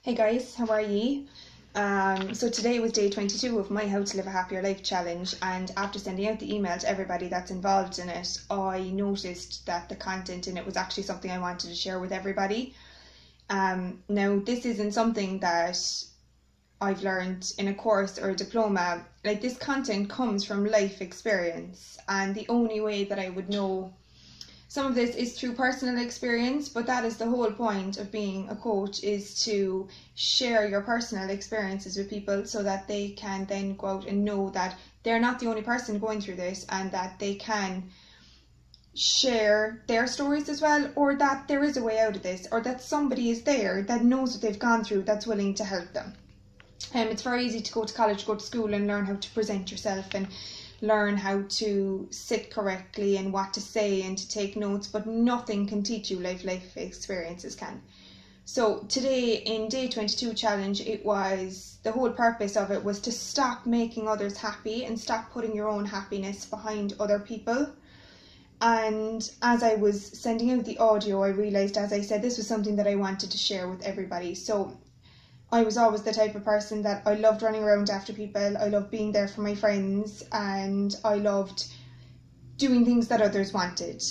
Hey guys, how are ye? So today was day 22 of my How to Live a Happier Life challenge, and after sending out the email to everybody that's involved in it, I noticed that the content in it was actually something I wanted to share with everybody. Now this isn't something that I've learned in a course or a diploma. Like, this content comes from life experience, and the only way that I would know some of this is through personal experience, but that is the whole point of being a coach, is to share your personal experiences with people so that they can then go out and know that they're not the only person going through this, and that they can share their stories as well, or that there is a way out of this, or that somebody is there that knows what they've gone through that's willing to help them. It's very easy to go to college, go to school and learn how to present yourself and learn how to sit correctly and what to say and to take notes, but nothing can teach you life experiences can. So today in day 22 challenge, the whole purpose of it was to stop making others happy and stop putting your own happiness behind other people. And as I was sending out the audio, I realized, as I said, this was something that I wanted to share with everybody. So I was always the type of person that I loved running around after people, I loved being there for my friends, and I loved doing things that others wanted,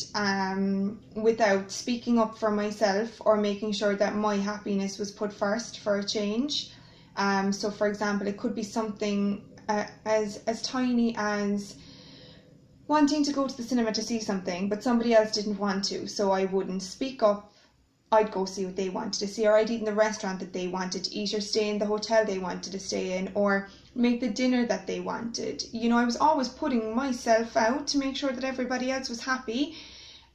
without speaking up for myself or making sure that my happiness was put first for a change. So for example, it could be something as tiny as wanting to go to the cinema to see something, but somebody else didn't want to, so I wouldn't speak up. I'd go see what they wanted to see, or I'd eat in the restaurant that they wanted to eat, or stay in the hotel they wanted to stay in, or make the dinner that they wanted. I was always putting myself out to make sure that everybody else was happy,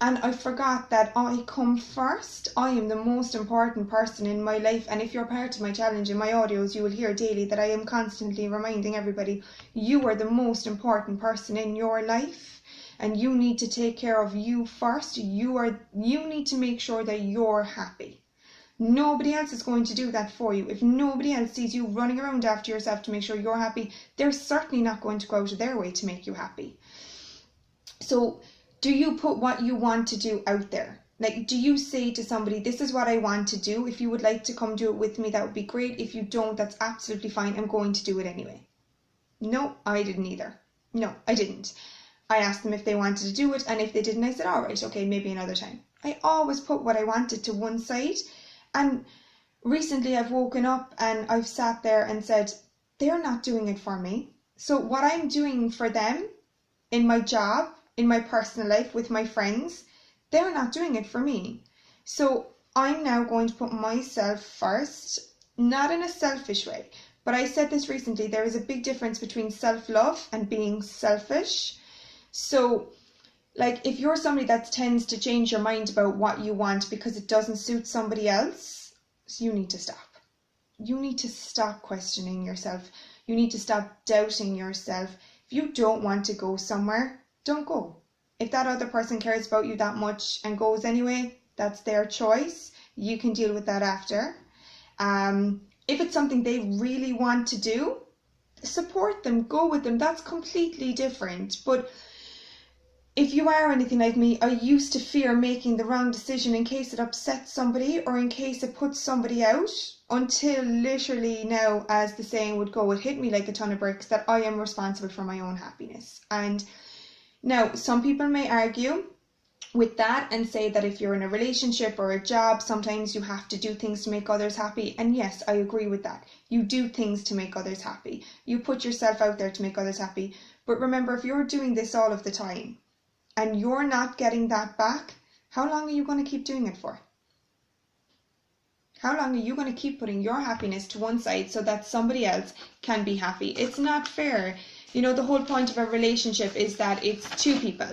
and I forgot that I come first. I am the most important person in my life, and if you're part of my challenge in my audios, you will hear daily that I am constantly reminding everybody, you are the most important person in your life. And you need to take care of you first. You need to make sure that you're happy. Nobody else is going to do that for you. If nobody else sees you running around after yourself to make sure you're happy, they're certainly not going to go out of their way to make you happy. So do you put what you want to do out there? Like, do you say to somebody, this is what I want to do. If you would like to come do it with me, that would be great. If you don't, that's absolutely fine. I'm going to do it anyway. No, I didn't either. No, I didn't. I asked them if they wanted to do it, and if they didn't, I said, all right, okay, maybe another time. I always put what I wanted to one side, and recently I've woken up and I've sat there and said, they're not doing it for me. So what I'm doing for them in my job, in my personal life, with my friends, they're not doing it for me. So I'm now going to put myself first, not in a selfish way, but I said this recently, there is a big difference between self-love and being selfish. So, like, if you're somebody that tends to change your mind about what you want because it doesn't suit somebody else, you need to stop. You need to stop questioning yourself. You need to stop doubting yourself. If you don't want to go somewhere, don't go. If that other person cares about you that much and goes anyway, that's their choice. You can deal with that after. If it's something they really want to do, support them, go with them. That's completely different. But if you are anything like me, I used to fear making the wrong decision in case it upsets somebody or in case it puts somebody out, until literally now, as the saying would go, it hit me like a ton of bricks that I am responsible for my own happiness. And now some people may argue with that and say that if you're in a relationship or a job, sometimes you have to do things to make others happy. And yes, I agree with that. You do things to make others happy. You put yourself out there to make others happy. But remember, if you're doing this all of the time and you're not getting that back, how long are you going to keep doing it for? How long are you going to keep putting your happiness to one side so that somebody else can be happy? It's not fair. The whole point of a relationship is that it's two people,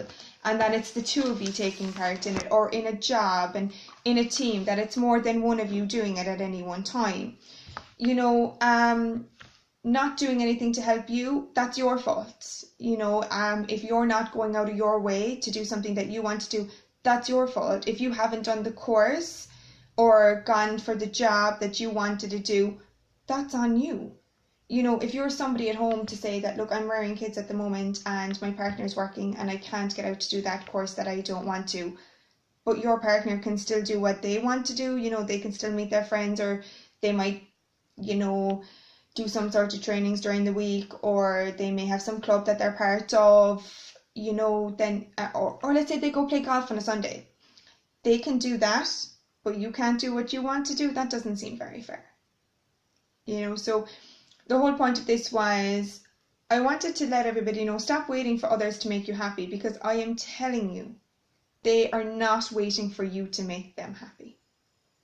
and that it's the two of you taking part in it, or in a job and in a team, that it's more than one of you doing it at any one time. Not doing anything to help you, that's your fault. If you're not going out of your way to do something that you want to do, that's your fault. If you haven't done the course or gone for the job that you wanted to do, that's on you. If you're somebody at home to say that, look, I'm rearing kids at the moment and my partner's working and I can't get out to do that course that I don't want to, but your partner can still do what they want to do, they can still meet their friends, or they might do some sort of trainings during the week, or they may have some club that they're part of, then, or let's say they go play golf on a Sunday. They can do that, but you can't do what you want to do. That doesn't seem very fair. So the whole point of this was, I wanted to let everybody know, stop waiting for others to make you happy, because I am telling you, they are not waiting for you to make them happy.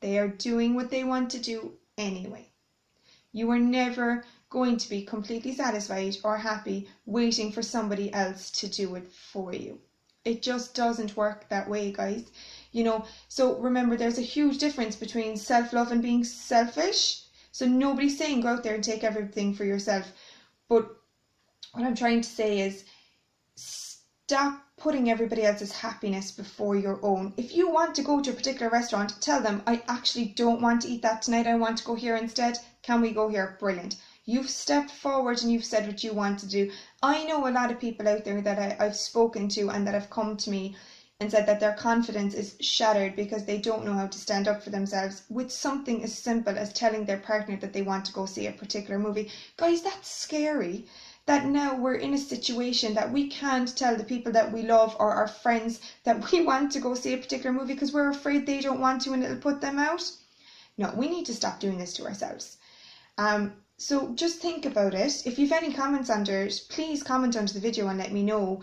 They are doing what they want to do anyway. You are never going to be completely satisfied or happy waiting for somebody else to do it for you. It just doesn't work that way, guys. So remember, there's a huge difference between self-love and being selfish. So nobody's saying go out there and take everything for yourself. But what I'm trying to say is, stop putting everybody else's happiness before your own. If you want to go to a particular restaurant, tell them, I actually don't want to eat that tonight. I want to go here instead. Can we go here? Brilliant. You've stepped forward and you've said what you want to do. I know a lot of people out there that I've spoken to and that have come to me and said that their confidence is shattered because they don't know how to stand up for themselves with something as simple as telling their partner that they want to go see a particular movie. Guys, that's scary. That now we're in a situation that we can't tell the people that we love or our friends that we want to go see a particular movie because we're afraid they don't want to and it'll put them out. No, we need to stop doing this to ourselves. So just think about it. If you've any comments under it, please comment under the video and let me know.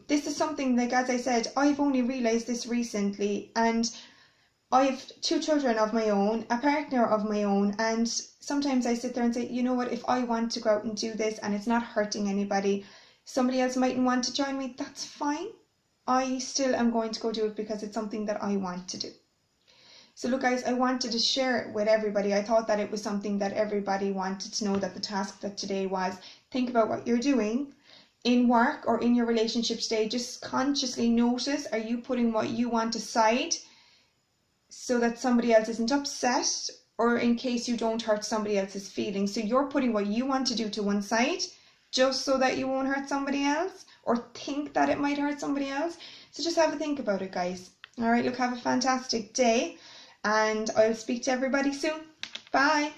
This is something, like as I said, I've only realised this recently, and I have 2 children of my own, a partner of my own, and sometimes I sit there and say, you know what, if I want to go out and do this and it's not hurting anybody, somebody else mightn't want to join me, that's fine. I still am going to go do it because it's something that I want to do. So look guys, I wanted to share it with everybody. I thought that it was something that everybody wanted to know, that the task that today was, think about what you're doing in work or in your relationship today. Just consciously notice, are you putting what you want aside so that somebody else isn't upset, or in case you don't hurt somebody else's feelings? So you're putting what you want to do to one side just so that you won't hurt somebody else or think that it might hurt somebody else. So just have a think about it, guys. All right, look, have a fantastic day, and I'll speak to everybody soon. Bye.